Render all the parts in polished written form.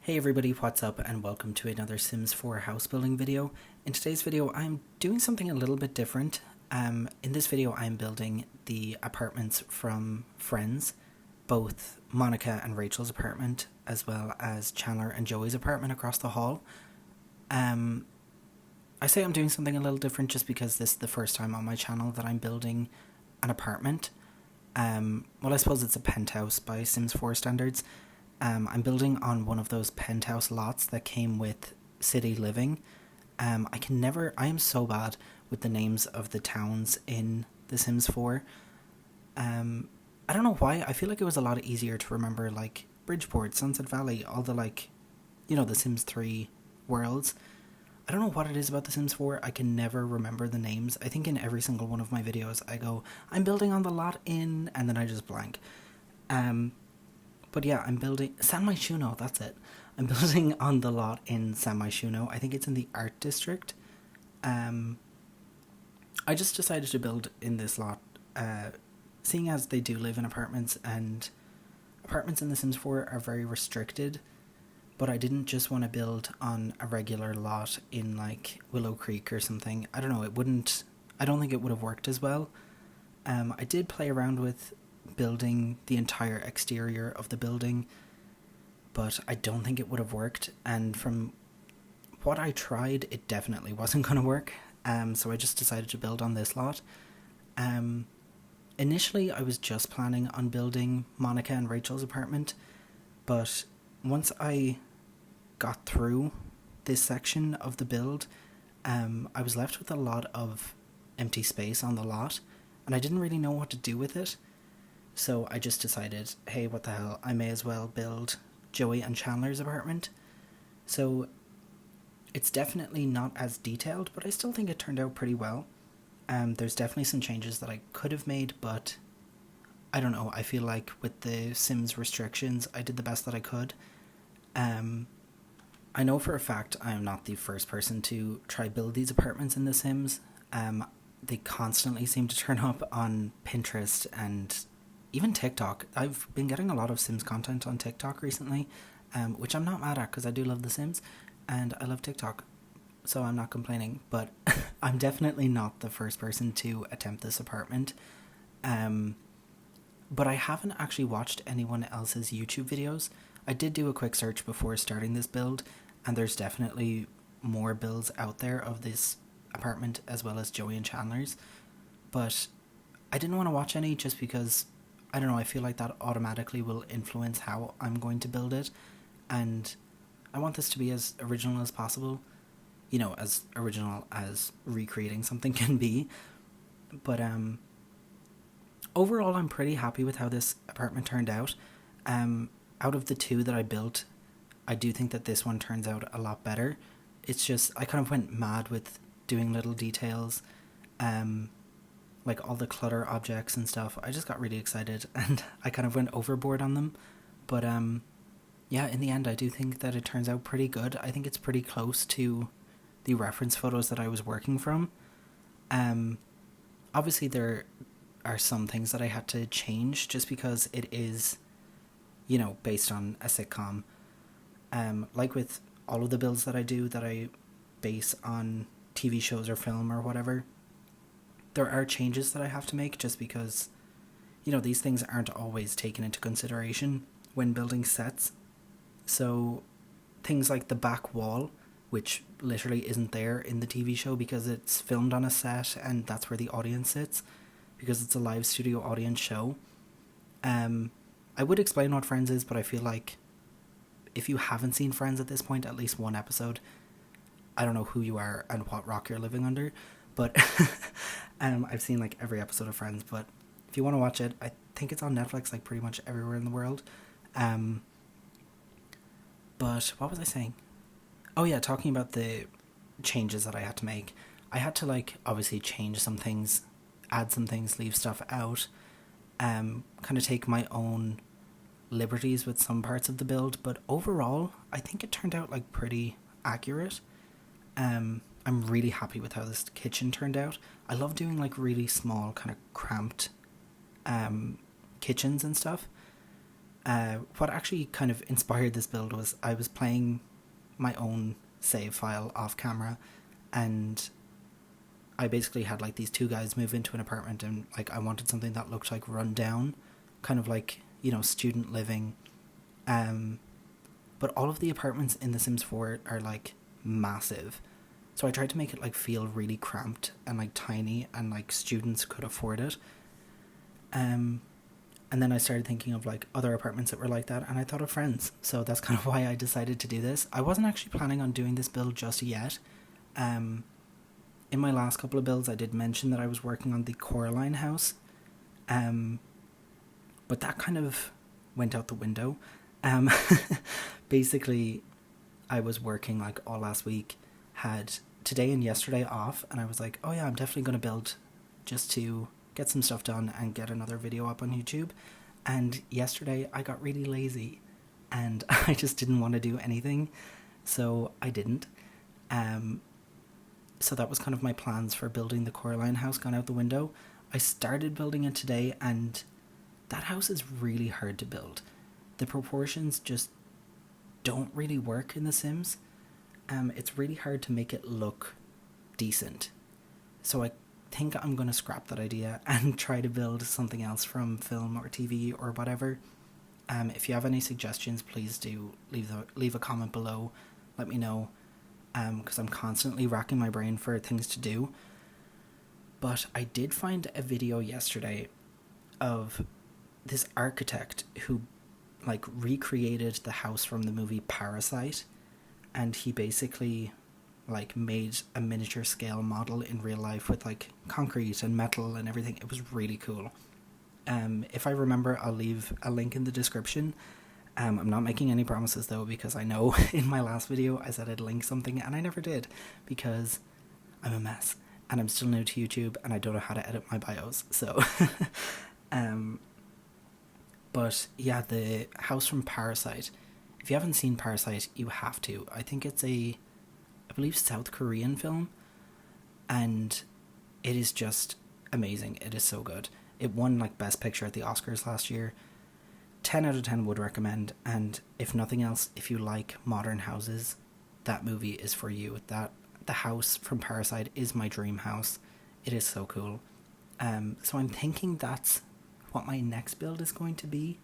Hey everybody, what's up and welcome to another Sims 4 house building video. In today's video I'm doing something a little bit different. In this video I'm building the apartments from Friends, both Monica and Rachel's apartment as well as Chandler and Joey's apartment across the hall. I say I'm doing something a little different just because this is the first time on my channel that I'm building an apartment. Well, I suppose it's a penthouse by Sims 4 standards. I'm building on one of those penthouse lots that came with City Living. I am so bad with the names of the towns in The Sims 4. I don't know why, I feel like it was a lot easier to remember, like, Bridgeport, Sunset Valley, all the, like, you know, The Sims 3 worlds. I don't know what it is about The Sims 4, I can never remember the names. I think in every single one of my videos I go, I'm building on the lot in, and then I just blank. But yeah, I'm building San Myshuno, that's it. I'm building on the lot in San Myshuno. I think it's in the art district. I just decided to build in this lot, seeing as they do live in apartments, and apartments in The Sims 4 are very restricted, but I didn't just want to build on a regular lot in, like, Willow Creek or something. I don't know, I don't think it would have worked as well. I did play around with building the entire exterior of the building, but I don't think it would have worked, and from what I tried it definitely wasn't going to work, so I just decided to build on this lot. Initially I was just planning on building Monica and Rachel's apartment, but once I got through this section of the build, I was left with a lot of empty space on the lot, and I didn't really know what to do with it. So I just decided, hey, what the hell, I may as well build Joey and Chandler's apartment. So it's definitely not as detailed, but I still think it turned out pretty well. There's definitely some changes that I could have made, but I don't know, I feel like with the Sims restrictions, I did the best that I could. I know for a fact I am not the first person to try build these apartments in The Sims. They constantly seem to turn up on Pinterest and even TikTok. I've been getting a lot of Sims content on TikTok recently, which I'm not mad at because I do love The Sims and I love TikTok, so I'm not complaining, but I'm definitely not the first person to attempt this apartment. But I haven't actually watched anyone else's YouTube videos. I did do a quick search before starting this build, and there's definitely more builds out there of this apartment as well as Joey and Chandler's, but I didn't want to watch any just because, I don't know, I feel like that automatically will influence how I'm going to build it, and I want this to be as original as possible, you know, as original as recreating something can be. But overall I'm pretty happy with how this apartment turned out. Out of the two that I built, I do think that this one turns out a lot better. It's just, I kind of went mad with doing little details, like all the clutter objects and stuff. I just got really excited and I kind of went overboard on them. But yeah, in the end I do think that it turns out pretty good. I think it's pretty close to the reference photos that I was working from. Obviously there are some things that I had to change just because it is, you know, based on a sitcom. Like with all of the builds that I do that I base on TV shows or film or whatever, there are changes that I have to make just because, you know, these things aren't always taken into consideration when building sets. So things like the back wall, which literally isn't there in the TV show because it's filmed on a set and that's where the audience sits, because it's a live studio audience show. I would explain what Friends is, but I feel like if you haven't seen Friends at this point, at least one episode, I don't know who you are and what rock you're living under, but I've seen like every episode of Friends, but if you want to watch it, I think it's on Netflix like pretty much everywhere in the world. But what was I saying? Oh yeah, talking about the changes that I had to make. I had to, like, obviously change some things, add some things, leave stuff out, kind of take my own liberties with some parts of the build, but overall I think it turned out like pretty accurate. I'm really happy with how this kitchen turned out. I love doing like really small kind of cramped kitchens and stuff. What actually kind of inspired this build was I was playing my own save file off camera, and I basically had like these two guys move into an apartment, and like I wanted something that looked like run down, kind of like, you know, student living. But all of the apartments in The Sims 4 are like massive. So I tried to make it like feel really cramped and like tiny, and like students could afford it. And then I started thinking of like other apartments that were like that, and I thought of Friends. So that's kind of why I decided to do this. I wasn't actually planning on doing this build just yet. In my last couple of builds, I did mention that I was working on the Coraline house. But that kind of went out the window. Basically, I was working like all last week, had today and yesterday off, and I was like, oh yeah, I'm definitely going to build just to get some stuff done and get another video up on YouTube. And yesterday I got really lazy and I just didn't want to do anything, so I didn't. So that was kind of my plans for building the Coraline house gone out the window. I started building it today, and that house is really hard to build. The proportions just don't really work in The Sims. It's really hard to make it look decent. So I think I'm going to scrap that idea and try to build something else from film or TV or whatever. If you have any suggestions, please do leave a comment below. Let me know, because I'm constantly racking my brain for things to do. But I did find a video yesterday of this architect who like recreated the house from the movie Parasite, and he basically like made a miniature scale model in real life with like concrete and metal and everything. It was really cool. If I remember, I'll leave a link in the description. I'm not making any promises though, because I know in my last video I said I'd link something and I never did, because I'm a mess and I'm still new to YouTube and I don't know how to edit my bios. So but yeah, the house from Parasite, if you haven't seen Parasite, you have to. I think it's I believe, South Korean film, and it is just amazing. It is so good. It won like Best Picture at the Oscars last year. 10 out of 10 would recommend, and if nothing else, if you like modern houses, that movie is for you. The house from Parasite is my dream house. It is so cool. So I'm thinking that's what my next build is going to be.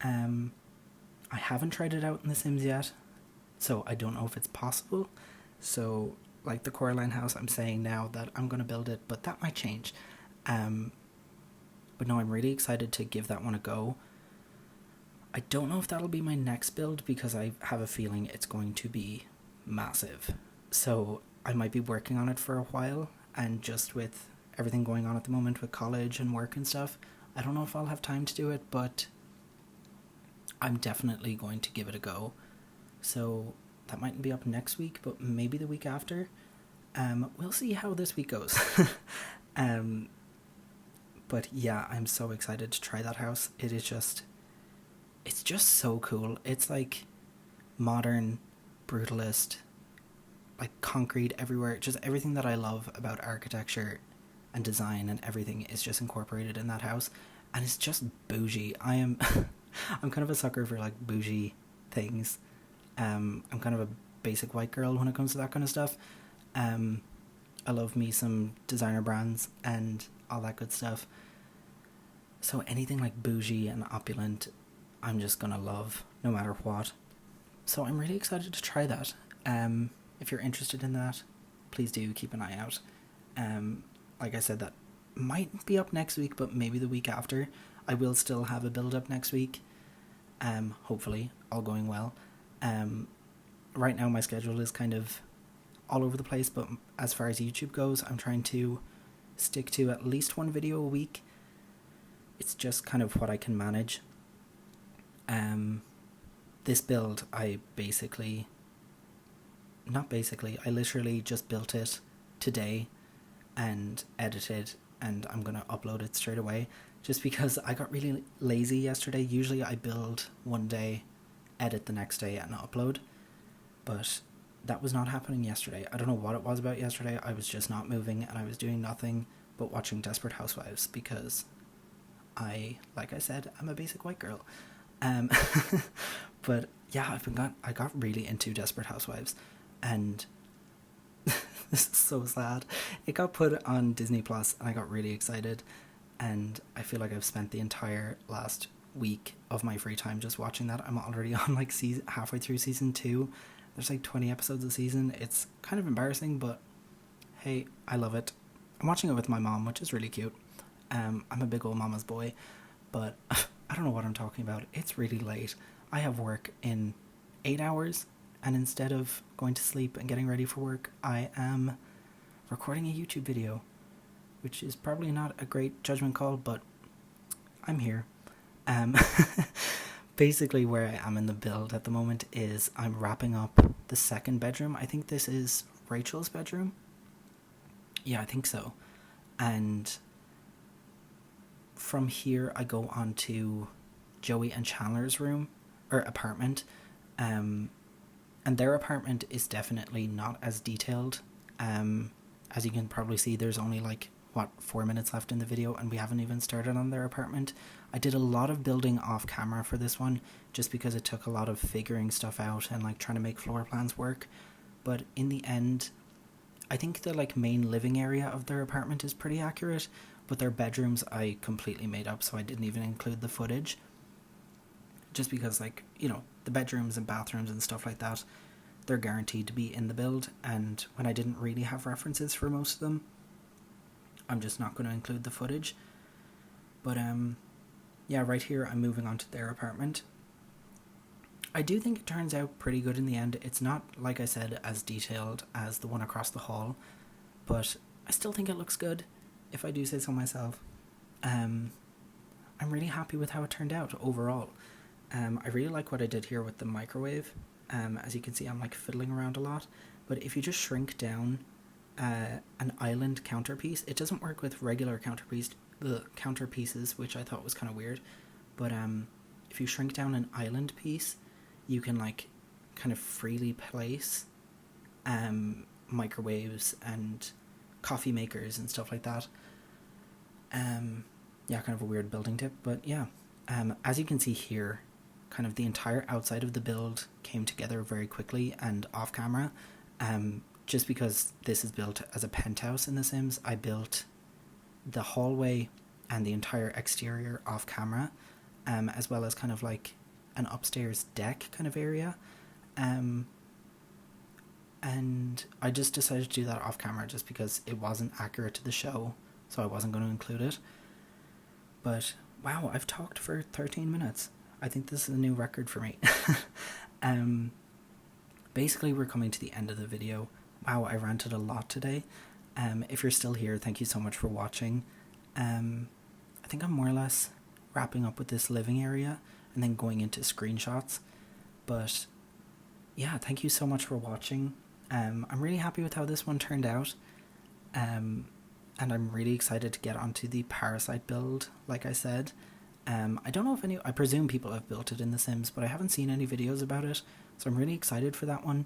I haven't tried it out in The Sims yet, so I don't know if it's possible. So like the Coraline house, I'm saying now that I'm going to build it, but that might change. But no, I'm really excited to give that one a go. I don't know if that'll be my next build, because I have a feeling it's going to be massive. So I might be working on it for a while, and just with everything going on at the moment with college and work and stuff, I don't know if I'll have time to do it, but I'm definitely going to give it a go. So that mightn't be up next week, but maybe the week after. We'll see how this week goes. But yeah, I'm so excited to try that house. It's just so cool. It's like modern, brutalist, like concrete everywhere. Just everything that I love about architecture and design and everything is just incorporated in that house, and it's just bougie. I'm kind of a sucker for like bougie things. I'm kind of a basic white girl when it comes to that kind of stuff. I love me some designer brands and all that good stuff. So anything like bougie and opulent, I'm just gonna love no matter what. So I'm really excited to try that. If you're interested in that, please do keep an eye out. Like I said, that might be up next week, but maybe the week after. I will still have a build up next week. Hopefully, all going well. Right now my schedule is kind of all over the place, but as far as YouTube goes, I'm trying to stick to at least one video a week. It's just kind of what I can manage. This build, I literally just built it today and edited, and I'm gonna upload it straight away, just because I got really lazy yesterday. Usually I build one day, edit the next day, and upload, but that was not happening yesterday. I don't know what it was about yesterday. I was just not moving, and I was doing nothing but watching Desperate Housewives, because like I said, I'm a basic white girl. Um, but yeah, I got really into Desperate Housewives, and this is so sad. It got put on Disney Plus, and I got really excited, and I feel like I've spent the entire last week of my free time just watching that. I'm already on like halfway through season 2. There's like 20 episodes a season. It's kind of embarrassing, but hey, I love it. I'm watching it with my mom, which is really cute. I'm a big old mama's boy, but I don't know what I'm talking about. It's really late. I have work in 8 hours, and instead of going to sleep and getting ready for work, I am recording a YouTube video, which is probably not a great judgment call, but I'm here. Basically where I am in the build at the moment is I'm wrapping up the second bedroom. I think this is Rachel's bedroom. Yeah, I think so. And from here I go on to Joey and Chandler's room, or apartment. And their apartment is definitely not as detailed. As you can probably see, there's only like 4 minutes left in the video, and we haven't even started on their apartment. I did a lot of building off camera for this one, just because it took a lot of figuring stuff out and like trying to make floor plans work. But in the end, I think the like main living area of their apartment is pretty accurate, but their bedrooms I completely made up, so I didn't even include the footage. Just because, like, you know, the bedrooms and bathrooms and stuff like that, they're guaranteed to be in the build, and when I didn't really have references for most of them, I'm just not going to include the footage. But yeah, right here I'm moving on to their apartment. I do think it turns out pretty good in the end. It's not, like I said, as detailed as the one across the hall, but I still think it looks good, if I do say so myself. I'm really happy with how it turned out overall. I really like what I did here with the microwave. As you can see, I'm like fiddling around a lot, but if you just shrink down an island counterpiece, it doesn't work with regular counterpieces, which I thought was kind of weird, but if you shrink down an island piece, you can like kind of freely place microwaves and coffee makers and stuff like that. Yeah, kind of a weird building tip, but yeah. As you can see here, kind of the entire outside of the build came together very quickly and off camera. Just because this is built as a penthouse in The Sims, I built the hallway and the entire exterior off camera, as well as kind of like an upstairs deck kind of area. And I just decided to do that off camera just because it wasn't accurate to the show, so I wasn't going to include it. But wow, I've talked for 13 minutes. I think this is a new record for me. Basically, we're coming to the end of the video. Wow, I ranted a lot today. If you're still here, thank you so much for watching. I think I'm more or less wrapping up with this living area and then going into screenshots. But yeah, thank you so much for watching. I'm really happy with how this one turned out. And I'm really excited to get onto the Parasite build, like I said. I don't know if I presume people have built it in The Sims, but I haven't seen any videos about it, so I'm really excited for that one.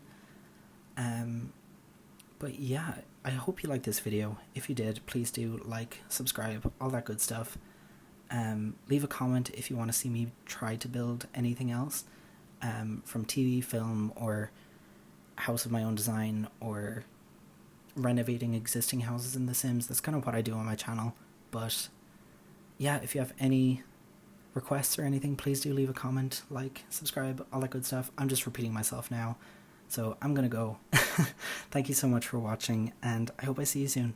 But yeah, I hope you liked this video. If you did, please do like, subscribe, all that good stuff. Leave a comment if you want to see me try to build anything else, from TV, film, or house of my own design, or renovating existing houses in The Sims. That's kind of what I do on my channel. But yeah, if you have any requests or anything, please do leave a comment, like, subscribe, all that good stuff. I'm just repeating myself now, so I'm gonna go. Thank you so much for watching, and I hope I see you soon.